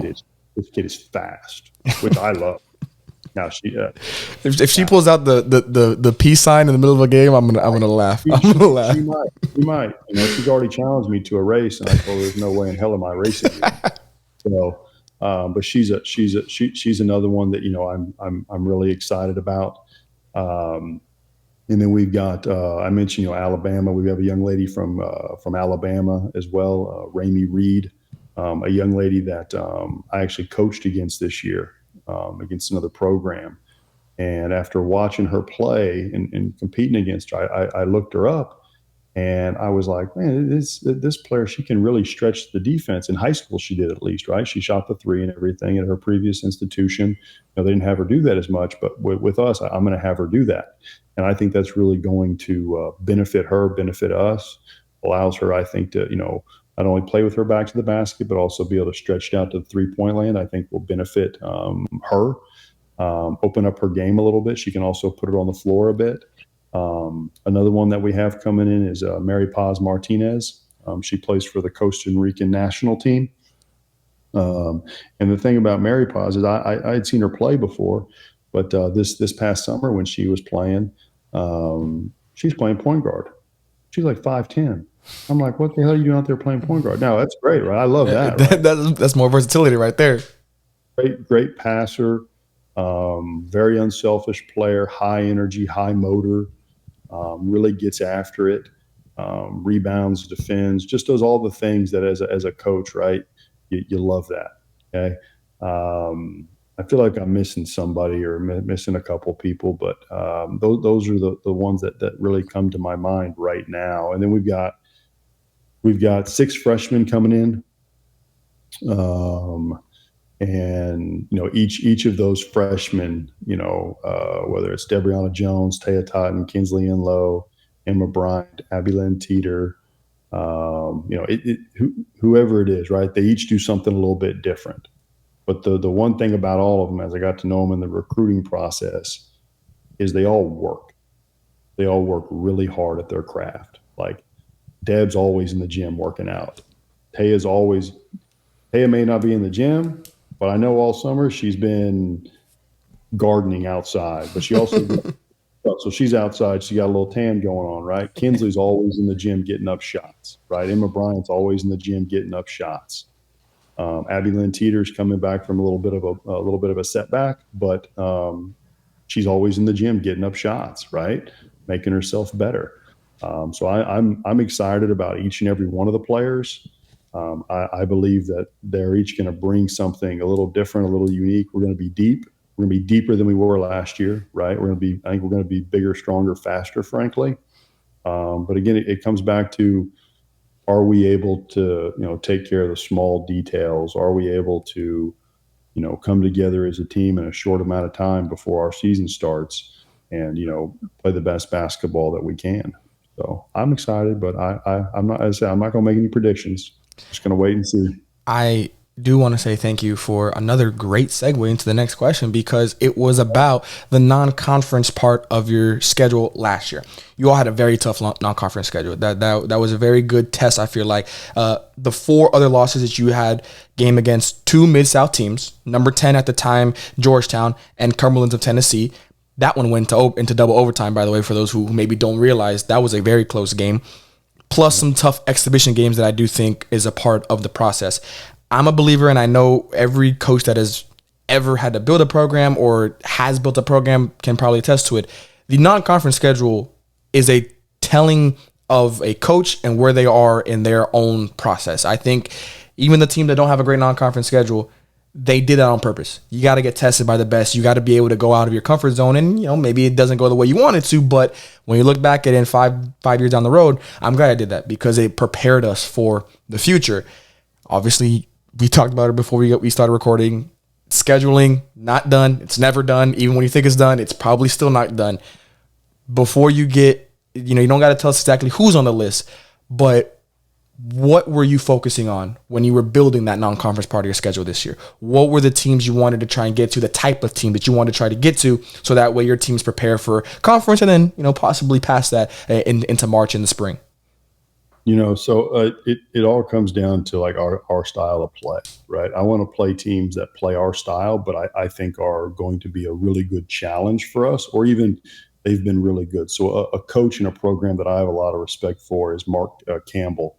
This kid is fast, which I love. Now if she pulls out the peace sign in the middle of a game, I'm gonna laugh. I'm gonna laugh. She might. She's already challenged me to a race, and I told her there's no way in hell am I racing you. So, but she's another one that I'm really excited about. And then we've got, I mentioned, Alabama. We have a young lady from Alabama as well, Ramey Reed, a young lady that I actually coached against this year, against another program. And after watching her play and competing against her, I looked her up, and I was like, man, this player, she can really stretch the defense. In high school, she did, at least, right? She shot the three and everything at her previous institution. They didn't have her do that as much, but with us, I'm going to have her do that. And I think that's really going to benefit her, benefit us, allows her, I think, to, not only play with her back to the basket, but also be able to stretch it out to the 3-point land. I think will benefit her. open up her game a little bit. She can also put it on the floor a bit. Another one that we have coming in is Mary Paz Martinez. She plays for the Costa Rican national team. And the thing about Mary Paz is I had seen her play before, but this past summer when she was playing, she's playing point guard. She's like 5'10". I'm like, what the hell are you doing out there playing point guard? No, that's great, right? I love that. Right? That's more versatility right there. Great passer, very unselfish player, high energy, high motor, really gets after it, rebounds, defends, just does all the things that as a coach, right? You love that. Okay. I feel like I'm missing somebody or missing a couple people, but those are the ones that really come to my mind right now. And then we've got 6 freshmen coming in. And each of those freshmen, whether it's Debrianna Jones, Taya Totten, Kinsley Enlow, Emma Bryant, Abby Lynn Teeter, whoever it is, right? They each do something a little bit different. But the one thing about all of them, as I got to know them in the recruiting process, is they all work. They all work really hard at their craft. Like Deb's always in the gym working out. Taya may not be in the gym, but I know all summer she's been gardening outside. But she also so she's outside. She got a little tan going on, right? Kinsley's always in the gym getting up shots, right? Emma Bryant's always in the gym getting up shots. Abby Lynn Teeter's coming back from a little bit of a setback, but she's always in the gym getting up shots, right? Making herself better. So I'm excited about each and every one of the players. I believe that they're each going to bring something a little different, a little unique. We're going to be deep. We're going to be deeper than we were last year, right? I think we're going to be bigger, stronger, faster, frankly. But again, it comes back to, are we able to, take care of the small details? Are we able to, come together as a team in a short amount of time before our season starts and, play the best basketball that we can? So I'm excited, but I'm not going to make any predictions. Just going to wait and see. I do want to say thank you for another great segue into the next question, because it was about the non-conference part of your schedule last year. You all had a very tough non-conference schedule. That was a very good test, I feel like. The 4 other losses that you had, game against 2 Mid-South teams, number 10 at the time, Georgetown, and Cumberlands of Tennessee. That one went into double overtime, by the way, for those who maybe don't realize. That was a very close game. Plus some tough exhibition games that I do think is a part of the process. I'm a believer, and I know every coach that has ever had to build a program or has built a program can probably attest to it. The non-conference schedule is a telling of a coach and where they are in their own process. I think even the team that don't have a great non-conference schedule, they did that on purpose. You got to get tested by the best. You got to be able to go out of your comfort zone, and maybe it doesn't go the way you want it to, but when you look back at it in five years down the road, I'm glad I did that because it prepared us for the future. Obviously, we talked about it before we started recording. Scheduling, not done. It's never done. Even when you think it's done, it's probably still not done. Before you get, you don't got to tell us exactly who's on the list, but what were you focusing on when you were building that non-conference part of your schedule this year? What were the teams you wanted to try and get to, the type of team that you wanted to try to get to, so that way your teams prepare for conference and then, possibly past that into March in the spring? So it all comes down to like our style of play, right? I want to play teams that play our style, but I think are going to be a really good challenge for us, or even they've been really good. So a coach in a program that I have a lot of respect for is Mark Campbell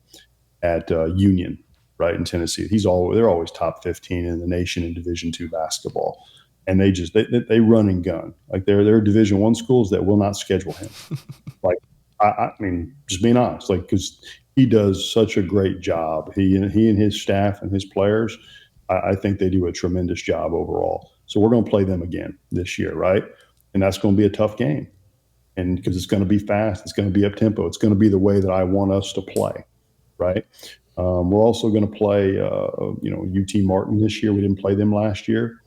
at Union, right, in Tennessee. They're always top 15 in the nation in Division II basketball, and they run and gun. Like they're Division I schools that will not schedule him. Like I mean, just being honest, like because he does such a great job. He and his staff and his players, I think they do a tremendous job overall. So we're going to play them again this year, right? And that's going to be a tough game, and because it's going to be fast, it's going to be up tempo, it's going to be the way that I want us to play. Right. We're also going to play, UT Martin this year. We didn't play them last year.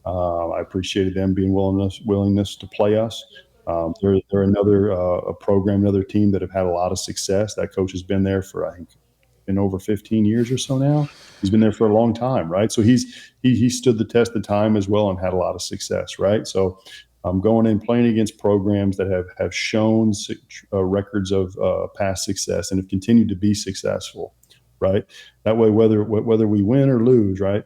I appreciated them being willingness to play us. They're another a program, another team that have had a lot of success. That coach has been there for, I think, in over 15 years or so now. He's been there for a long time, right? So he stood the test of time as well and had a lot of success, right? So going in playing against programs that have shown records of past success and have continued to be successful, right? That way, whether we win or lose, right,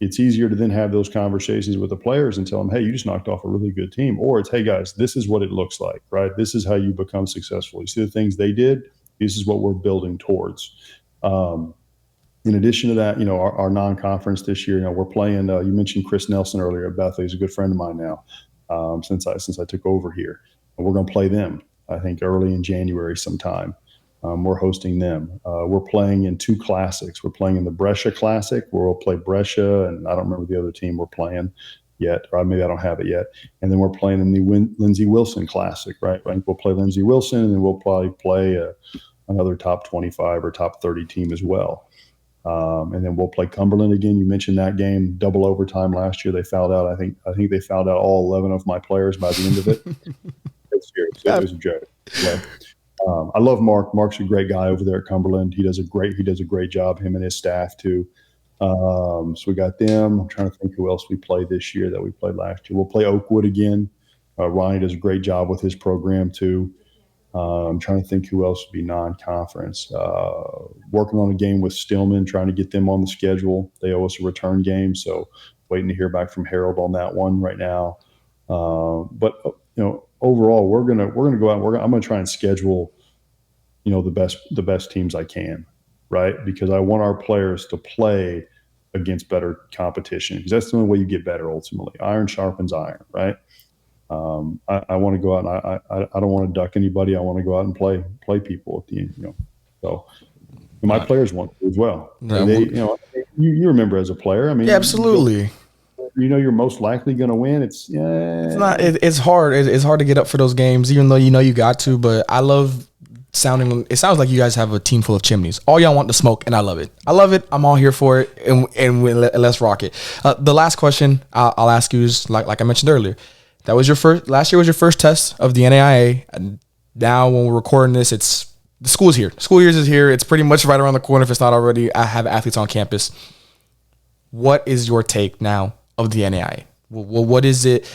it's easier to then have those conversations with the players and tell them, hey, you just knocked off a really good team. Or it's, hey, guys, this is what it looks like, right? This is how you become successful. You see the things they did? This is what we're building towards. In addition to that, our non-conference this year, we're playing, you mentioned Chris Nelson earlier at Bethel. He's a good friend of mine now since I took over here. And we're going to play them, I think, early in January sometime. We're hosting them. We're playing in 2 classics. We're playing in the Brescia Classic, where we'll play Brescia, and I don't remember the other team we're playing yet, or maybe I don't have it yet. And then we're playing in the Lindsey Wilson Classic, right? I think we'll play Lindsey Wilson, and then we'll probably play another top 25 or top 30 team as well. And then we'll play Cumberland again. You mentioned that game, double overtime last year. They fouled out. I think they fouled out all 11 of my players by the end of it. It was a joke. Yeah. I love Mark. Mark's a great guy over there at Cumberland. He does a great job, him and his staff too. So we got them. I'm trying to think who else we played this year that we played last year. We'll play Oakwood again. Ronnie does a great job with his program too. I'm trying to think who else would be non-conference. Working on a game with Stillman, trying to get them on the schedule. They owe us a return game, so waiting to hear back from Harold on that one right now. But overall, we're gonna go out. I'm gonna try and schedule, the best teams I can, right? Because I want our players to play against better competition, because that's the only way you get better ultimately. Iron sharpens iron, right? I want to go out and I don't want to duck anybody. I want to go out and play people at the end, So my players want to as well. You remember as a player, I mean, yeah, absolutely. You're most likely going to win. It's not. It's hard. It's hard to get up for those games, even though you got to. But I love sounding. It sounds like you guys have a team full of chimneys. All y'all want to smoke, and I love it. I'm all here for it, and let's rock it. The last question I'll ask you is like I mentioned earlier. That was last year was your first test of the NAIA. And now when we're recording this, the school's here. School years is here. It's pretty much right around the corner if it's not already. I have athletes on campus. What is your take now of the NAIA? Well, what is it?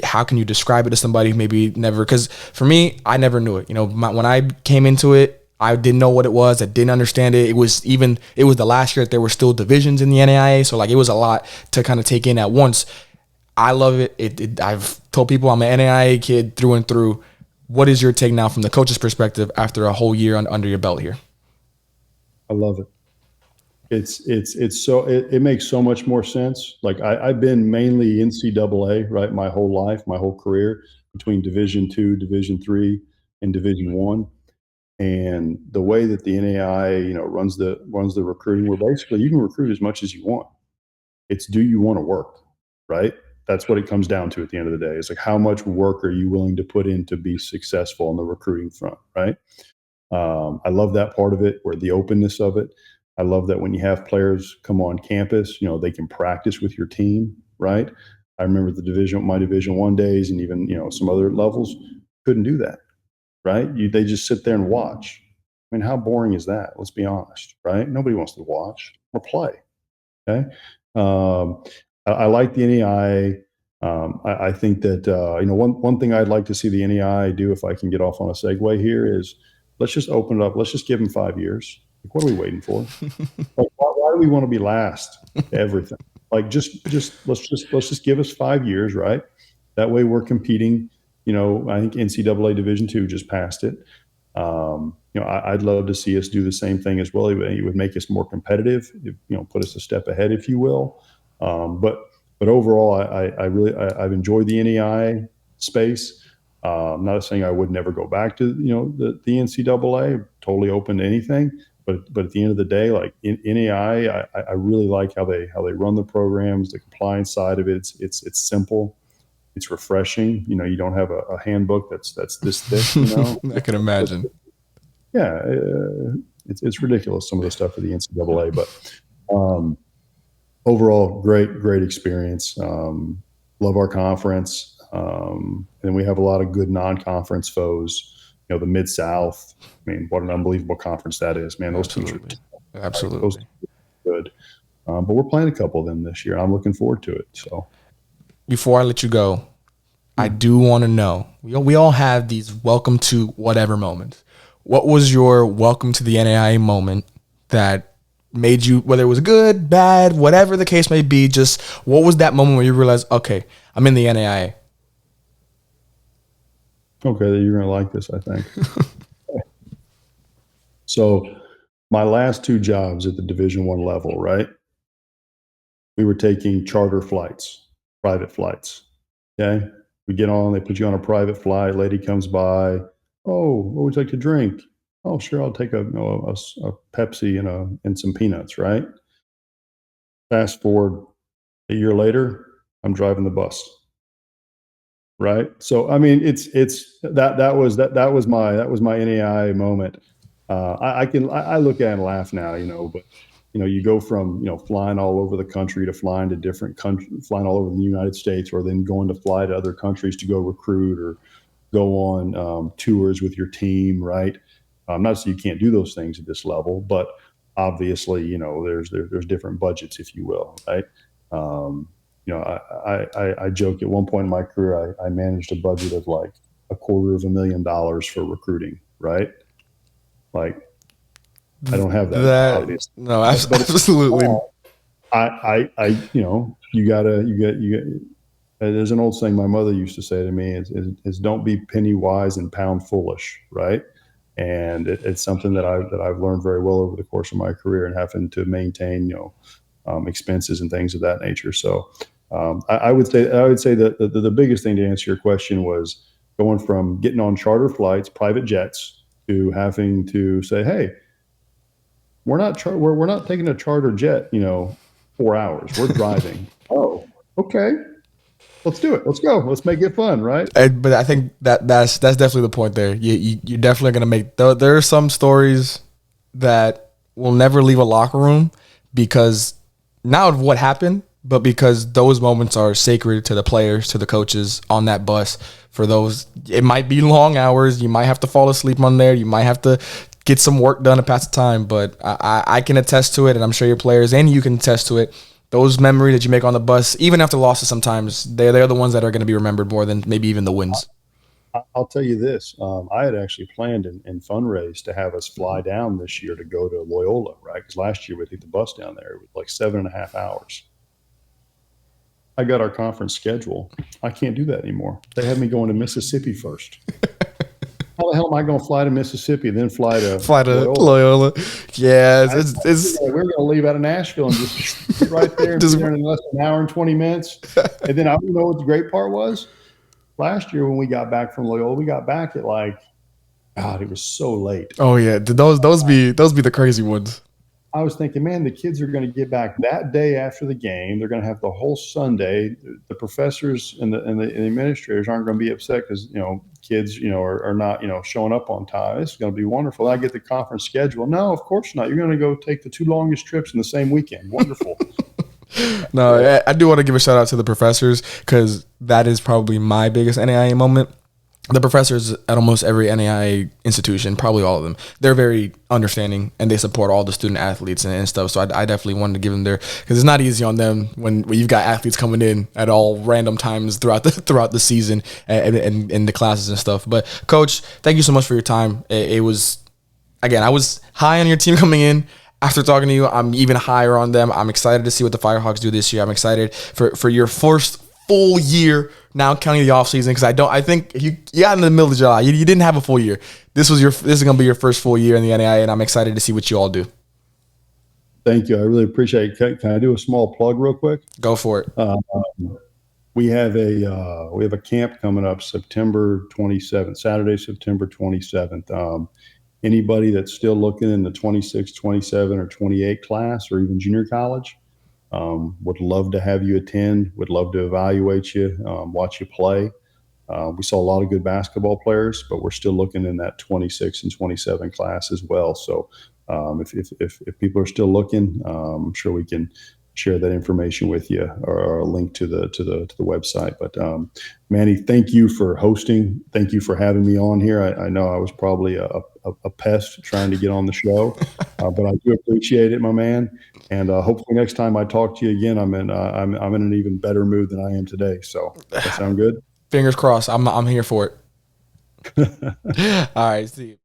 How can you describe it to somebody who maybe never, because for me, I never knew it. When I came into it, I didn't know what it was. I didn't understand it. It was the last year that there were still divisions in the NAIA. So it was a lot to kind of take in at once. I love it. I've told people I'm an NAIA kid through and through. What is your take now from the coach's perspective after a whole year under your belt here? I love it. It makes so much more sense. Like I've been mainly NCAA, right, my whole life, my whole career, between Division II, Division III, and Division I. And the way that the NAIA, runs the recruiting, where basically you can recruit as much as you want. It's, do you want to work, right? That's what it comes down to at the end of the day. It's like, how much work are you willing to put in to be successful on the recruiting front, right? I love that part of it, where the openness of it. I love that when you have players come on campus, they can practice with your team, right? I remember my Division I days, and even, some other levels couldn't do that, right? They just sit there and watch. I mean, how boring is that? Let's be honest, right? Nobody wants to watch or play, okay? I like the NAIA. I think that one thing I'd like to see the NAIA do, if I can get off on a segue here, is let's just open it up. Let's just give them 5 years. Like, what are we waiting for? Like, why do we want to be last to everything? Like, let's just give us 5 years, right? That way we're competing. I think NCAA Division II just passed it. I'd love to see us do the same thing as well. It would make us more competitive, put us a step ahead, if you will. But overall, I've enjoyed the NAIA space. I'm not saying I would never go back to the NCAA. Totally open to anything. But at the end of the day, like in NAIA, I really like how they run the programs, the compliance side of it. It's simple. It's refreshing. You don't have a handbook that's this thick. I can imagine. Yeah, it's ridiculous, some of the stuff for the NCAA. But overall, great experience. Love our conference. And we have a lot of good non-conference foes. The Mid-South. I mean, what an unbelievable conference that is, man. Those teams are Absolutely. Good. But we're playing a couple of them this year. I'm looking forward to it. So Before I let you go, I do want to know, we all have these welcome to whatever moments. What was your welcome to the NAIA moment that made you, whether it was good, bad, whatever the case may be, just what was that moment where you realized, okay, I'm in the NAIA? okay, you're gonna like this, I think. So my last two jobs at the Division I level, right? We were taking charter flights, private flights. Okay. We get on, they put you on a private flight. Lady comes by. Oh, what would you like to drink? Oh, sure. I'll take a Pepsi and some peanuts, right? Fast forward a year later, I'm driving the bus. Right. So, I mean, that was my NAI moment. I look at it and laugh now, but you go from, flying all over the country to flying to different countries, flying all over the United States, or then going to fly to other countries to go recruit or go on tours with your team. Right. Not to say you can't do those things at this level, but obviously, there's different budgets, if you will. Right. I joke at one point in my career, I managed a budget of like $250,000 for recruiting. Right. Like, I don't have that, obviously. No, absolutely. You got. There's an old saying my mother used to say to me is don't be penny wise and pound foolish, right? And it's something that I've learned very well over the course of my career, and having to maintain expenses and things of that nature. So I would say that the biggest thing to answer your question was going from getting on charter flights, private jets, to having to say, hey, we're not taking a charter jet, 4 hours. We're driving. Oh, okay. Let's do it. Let's go. Let's make it fun, right? But I think that's definitely the point there. You're definitely going to make, there are some stories that will never leave a locker room because not of what happened, but because those moments are sacred to the players, to the coaches on that bus. For those, it might be long hours. You might have to fall asleep on there. You might have to get some work done to pass the time. But I can attest to it, and I'm sure your players and you can attest to it. Those memories that you make on the bus, even after losses sometimes, they're the ones that are going to be remembered more than maybe even the wins. I'll tell you this. I had actually planned and fundraised to have us fly down this year to go to Loyola, right? Because last year we took the bus down there. It was like 7.5 hours. I got our conference schedule. I can't do that anymore. They had me going to Mississippi first. How the hell am I going to fly to Mississippi, then fly to Loyola? Yeah, we're going to leave out of Nashville and just get right there and be there in less than an hour and 20 minutes. And then I don't know what the great part was. Last year when we got back from Loyola, we got back at like, God, it was so late. Oh yeah, did those be the crazy ones? I was thinking, man, the kids are going to get back that day after the game. They're going to have the whole Sunday. The professors and the administrators aren't going to be upset because kids are not showing up on time. This is going to be wonderful. I get the conference schedule. No, of course not. You're going to go take the 2 longest trips in the same weekend. Wonderful. No, I do want to give a shout out to the professors because that is probably my biggest NAIA moment. The professors at almost every NAIA institution, probably all of them, they're very understanding and they support all the student athletes and stuff. So I definitely wanted to give them their, because it's not easy on them when you've got athletes coming in at all random times throughout the season and the classes and stuff. But Coach, thank you so much for your time. It was, again, I was high on your team coming in. After talking to you, I'm even higher on them. I'm excited to see what the Firehawks do this year. I'm excited for your first full year, now counting the offseason, because I think you got in the middle of July. You didn't have a full year. This is going to be your first full year in the NAIA, and I'm excited to see what you all do. Thank you. I really appreciate it. Can I do a small plug real quick? Go for it. We have a camp coming up September 27th, Saturday, September 27th. Anybody that's still looking in the 26, 27, or 28 class, or even junior college, would love to have you attend, would love to evaluate you, watch you play. We saw a lot of good basketball players, but we're still looking in that 26 and 27 class as well. So if people are still looking, I'm sure we can share that information with you, or a link to the website. But Manny, thank you for hosting. Thank you for having me on here. I know I was probably a pest trying to get on the show, but I do appreciate it, my man. And hopefully next time I talk to you again, I'm in an even better mood than I am today. So that sound good? Fingers crossed. I'm here for it. All right. See you.